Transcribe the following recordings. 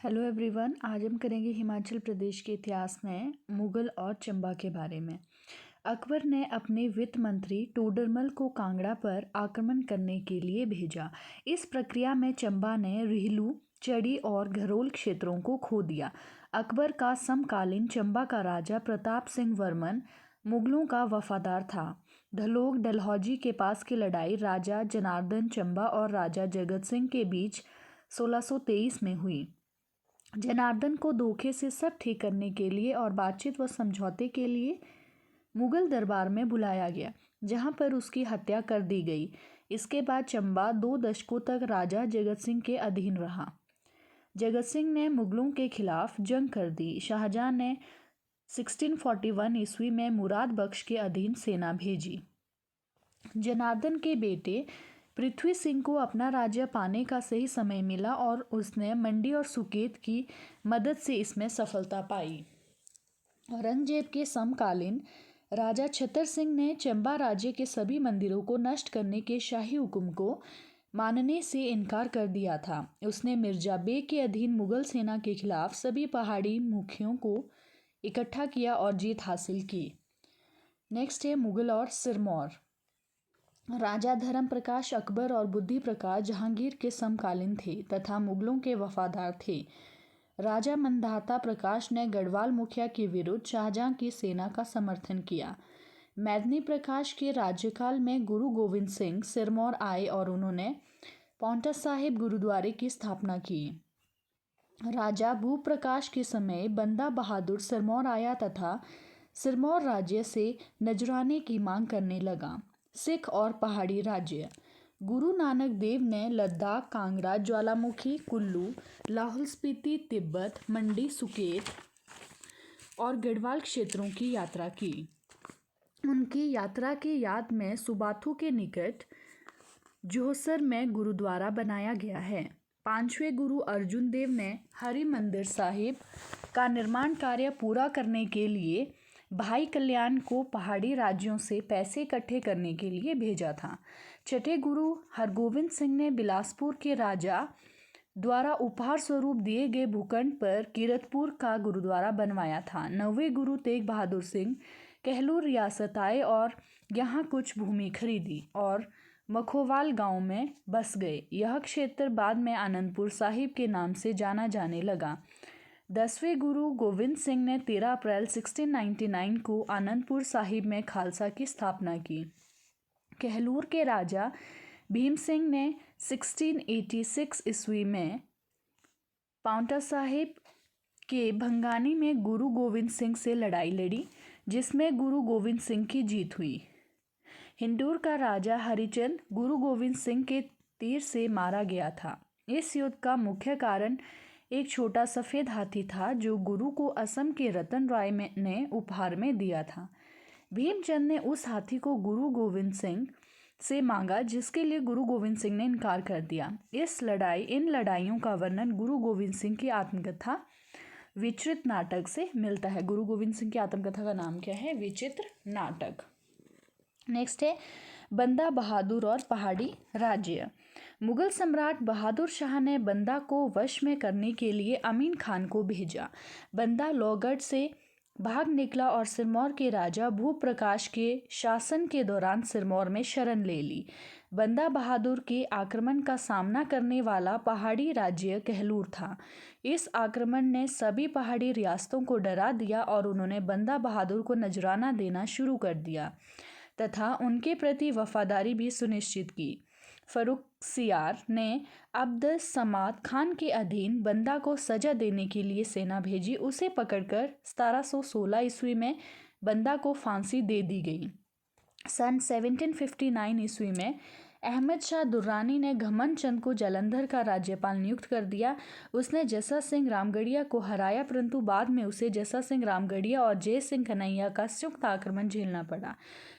Hello everyone. आज हम करेंगे हिमाचल प्रदेश के इतिहास में मुगल और चंबा के बारे में। अकबर ने अपने वित्त मंत्री टोडरमल को कांगड़ा पर आक्रमण करने के लिए भेजा। इस प्रक्रिया में चंबा ने रिहलू, चड़ी और घरोल क्षेत्रों को खो दिया। अकबर का समकालीन चंबा का राजा प्रताप सिंह वर्मन मुगलों का वफादार था। धलोक डलहौजी के पास की लड़ाई राजा जनार्दन चंबा और राजा जगत सिंह के बीच 1623 में हुई। जनार्दन को धोखे से सब ठीक करने के लिए और बातचीत व समझौते के लिए मुगल दरबार में बुलाया गया, जहां पर उसकी हत्या कर दी गई। इसके बाद चंबा 2 दशकों तक राजा जगत सिंह के अधीन रहा। जगत सिंह ने मुगलों के खिलाफ जंग कर दी। शाहजहां ने 1641 ईस्वी में मुराद बख्श के अधीन सेना भेजी। जनार्दन के बेटे पृथ्वी सिंह को अपना राज्य पाने का सही समय मिला और उसने मंडी और सुकेत की मदद से इसमें सफलता पाई। औरंगजेब के समकालीन राजा छतर सिंह ने चंबा राज्य के सभी मंदिरों को नष्ट करने के शाही हुक्म को मानने से इनकार कर दिया था। उसने मिर्जा बेग के अधीन मुगल सेना के खिलाफ सभी पहाड़ी मुखियों को इकट्ठा किया और जीत हासिल की। नेक्स्ट है मुगल और सिरमौर। राजा धर्म प्रकाश अकबर और बुद्धि प्रकाश जहांगीर के समकालीन थे तथा मुगलों के वफादार थे। राजा मंदाता प्रकाश ने गढ़वाल मुखिया के विरुद्ध शाहजहां की सेना का समर्थन किया। मैदनी प्रकाश के राज्यकाल में गुरु गोविंद सिंह सिरमौर आए और उन्होंने पौंटा साहिब गुरुद्वारे की स्थापना की। राजा भूप प्रकाश के समय बंदा बहादुर सिरमौर आया तथा सिरमौर राज्य से नजराने की मांग करने लगा। सिख और पहाड़ी राज्य। गुरु नानक देव ने लद्दाख, कांगड़ा, ज्वालामुखी, कुल्लू, लाहौल स्पीति, तिब्बत, मंडी, सुकेत और गढ़वाल क्षेत्रों की यात्रा की। उनकी यात्रा की याद में सुबाथू के निकट जोहसर में गुरुद्वारा बनाया गया है। 5वें गुरु अर्जुन देव ने हरि मंदिर साहिब का निर्माण कार्य पूरा करने के लिए भाई कल्याण को पहाड़ी राज्यों से पैसे इकट्ठे करने के लिए भेजा था। 6ठे गुरु हरगोविंद सिंह ने बिलासपुर के राजा द्वारा उपहार स्वरूप दिए गए भूखंड पर कीरतपुर का गुरुद्वारा बनवाया था। 9वें गुरु तेग बहादुर सिंह कहलूर रियासत आए और यहाँ कुछ भूमि खरीदी और मखोवाल गांव में बस गए। यह क्षेत्र बाद में आनंदपुर साहिब के नाम से जाना जाने लगा। 10वें गुरु गोविंद सिंह ने 13 अप्रैल 1699 को आनंदपुर साहिब में खालसा की स्थापना की। कहलूर के राजा भीम सिंह ने 1686 ईस्वी में पांवटा साहिब के भंगानी में गुरु गोविंद सिंह से लड़ाई लड़ी, जिसमें गुरु गोविंद सिंह की जीत हुई। हिंदूर का राजा हरिचंद गुरु गोविंद सिंह के तीर से मारा गया था। इस युद्ध का मुख्य कारण एक छोटा सफ़ेद हाथी था जो गुरु को असम के रतन राय ने उपहार में दिया था। भीमचंद ने उस हाथी को गुरु गोविंद सिंह से मांगा, जिसके लिए गुरु गोविंद सिंह ने इनकार कर दिया। इन लड़ाइयों का वर्णन गुरु गोविंद सिंह की आत्मकथा विचित्र नाटक से मिलता है। गुरु गोविंद सिंह की आत्मकथा का नाम क्या है? विचित्र नाटक। नेक्स्ट है बंदा बहादुर और पहाड़ी राज्य। मुगल सम्राट बहादुर शाह ने बंदा को वश में करने के लिए अमीन खान को भेजा। बंदा लोहगढ़ से भाग निकला और सिरमौर के राजा भूप प्रकाश के शासन के दौरान सिरमौर में शरण ले ली। बंदा बहादुर के आक्रमण का सामना करने वाला पहाड़ी राज्य कहलूर था। इस आक्रमण ने सभी पहाड़ी रियासतों को डरा दिया और उन्होंने बंदा बहादुर को नजराना देना शुरू कर दिया तथा उनके प्रति वफादारी भी सुनिश्चित की। फर्रुखसियार ने अब्द समाद खान के अधीन बंदा को सजा देने के लिए सेना भेजी। उसे पकड़कर 1716 ईस्वी में बंदा को फांसी दे दी गई। सन 1759 ईस्वी में अहमद शाह दुर्रानी ने घमंड चंद को जालंधर का राज्यपाल नियुक्त कर दिया। उसने जस्सा सिंह रामगढ़िया को हराया, परंतु बाद में उसे जस्सा सिंह रामगढ़िया और जय सिंह कन्हैया का संयुक्त आक्रमण झेलना पड़ा।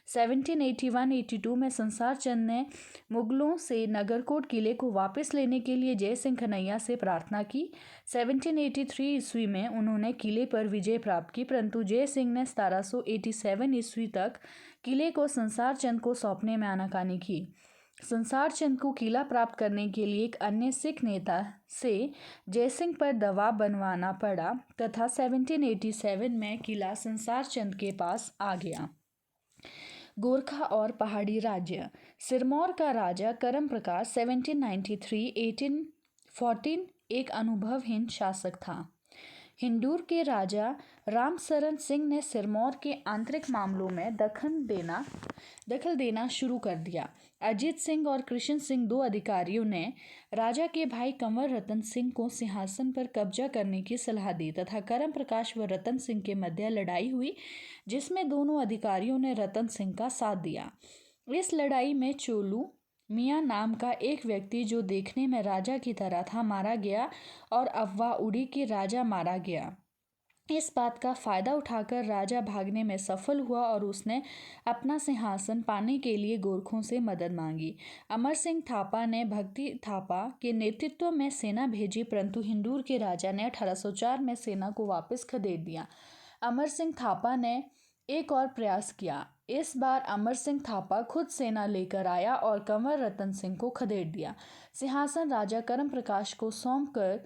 1781-82 में संसार चंद ने मुगलों से नगरकोट किले को वापस लेने के लिए जय सिंह कन्हैया से प्रार्थना की। 1783 ईस्वी में उन्होंने किले पर विजय प्राप्त की, परंतु जय सिंह ने 1787 ईस्वी तक किले को संसार चंद को सौंपने में आनाकानी की। संसार चंद को किला प्राप्त करने के लिए एक अन्य सिख नेता से जयसिंह पर दबाव बनवाना पड़ा तथा 1787 में किला संसार चंद के पास आ गया। गोरखा और पहाड़ी राज्य। सिरमौर का राजा करम प्रकाश 1793-1814 एक अनुभवहीन शासक था। हिंदूर के राजा रामसरन सिंह ने सिरमौर के आंतरिक मामलों में दखल देना शुरू कर दिया। अजीत सिंह और कृष्ण सिंह दो अधिकारियों ने राजा के भाई कंवर रतन सिंह को सिंहासन पर कब्जा करने की सलाह दी तथा करम प्रकाश व रतन सिंह के मध्य लड़ाई हुई, जिसमें दोनों अधिकारियों ने रतन सिंह का साथ दिया। इस लड़ाई में चोलू मियाँ नाम का एक व्यक्ति, जो देखने में राजा की तरह था, मारा गया और अफवाह उड़ी कि राजा मारा गया। इस बात का फायदा उठाकर राजा भागने में सफल हुआ और उसने अपना सिंहासन पाने के लिए गोरखों से मदद मांगी। अमर सिंह थापा ने भक्ति थापा के नेतृत्व में सेना भेजी, परंतु हिंदूर के राजा ने 1804 में सेना को वापस खदेड़ दिया। अमर सिंह थापा ने एक और प्रयास किया। इस बार अमर सिंह थापा खुद सेना लेकर आया और कंवर रतन सिंह को खदेड़ दिया। सिंहासन राजा करम प्रकाश को सौंपकर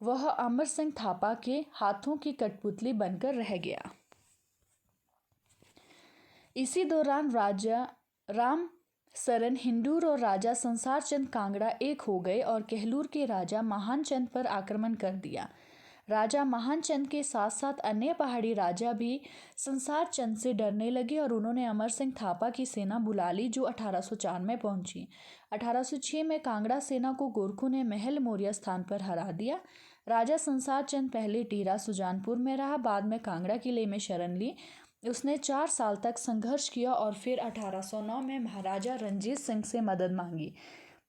वह अमर सिंह थापा के हाथों की कठपुतली बनकर रह गया। इसी दौरान राजा राम सरन हिंदूर और राजा संसार चंद कांगड़ा एक हो गए और कहलूर के राजा महान चंद पर आक्रमण कर दिया। राजा महान चंद के साथ साथ अन्य पहाड़ी राजा भी संसार चंद से डरने लगे और उन्होंने अमर सिंह थापा की सेना बुला ली, जो 1804 में पहुंची। 1806 में कांगड़ा सेना को गोरखों ने महल मौर्य स्थान पर हरा दिया। राजा संसार चंद पहले टीरा सुजानपुर में रहा, बाद में कांगड़ा किले में शरण ली। उसने 4 साल तक संघर्ष किया और फिर 1809 में महाराजा रणजीत सिंह से मदद मांगी,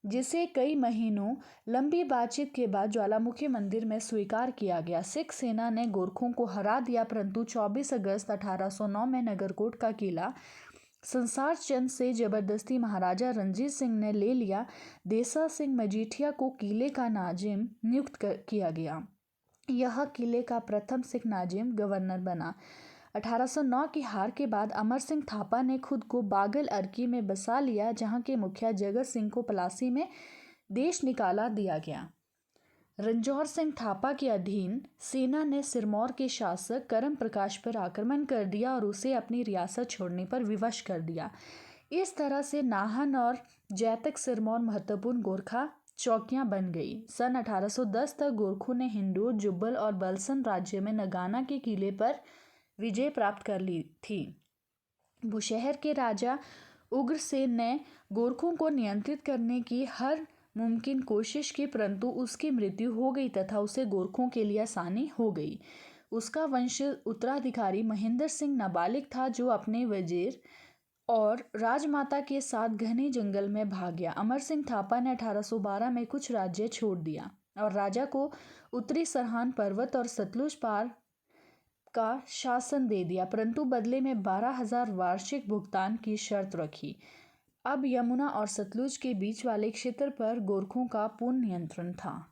जिसे कई महीनों लंबी बातचीत के बाद ज्वालामुखी मंदिर में स्वीकार किया गया। सिख सेना ने गोरखों को हरा दिया, परंतु 24 अगस्त 1809 में नगरकोट का किला संसार चंद से जबरदस्ती महाराजा रणजीत सिंह ने ले लिया। देसा सिंह मजीठिया को किले का नाजिम नियुक्त किया गया। यह किले का प्रथम सिख नाजिम गवर्नर बना। 1809 की हार के बाद अमर सिंह थापा ने खुद को बागल अर्की में बसा लिया, जहां के मुखिया जगत सिंह को पलासी में देश निकाला दिया गया। रंजौर सिंह थापा के अधीन सेना ने सिरमौर के शासक करम प्रकाश पर आक्रमण कर दिया और उसे अपनी रियासत छोड़ने पर विवश कर दिया। इस तरह से नाहन और जैतक सिरमौर महत्वपूर्ण गोरखा चौकियां बन गई। सन 1810 तक गोरखों ने हिंदूर, जुब्बल और बलसन राज्य में नगाना के किले पर विजय प्राप्त कर ली थी। बुशहर के राजा उग्रसेन ने गोरखों को नियंत्रित करने की हर मुमकिन कोशिश की, परंतु उसकी मृत्यु हो गई तथा उसे गोरखों के लिए आसानी हो गई। उसका वंश उत्तराधिकारी महेंद्र सिंह नाबालिग था, जो अपने वजीर और राजमाता के साथ घने जंगल में भाग गया। अमर सिंह थापा ने 1812 में कुछ राज्य छोड़ दिया और राजा को उत्तरी सरहान पर्वत और सतलुज पार का शासन दे दिया, परंतु बदले में 12,000 वार्षिक भुगतान की शर्त रखी। अब यमुना और सतलुज के बीच वाले क्षेत्र पर गोरखों का पूर्ण नियंत्रण था।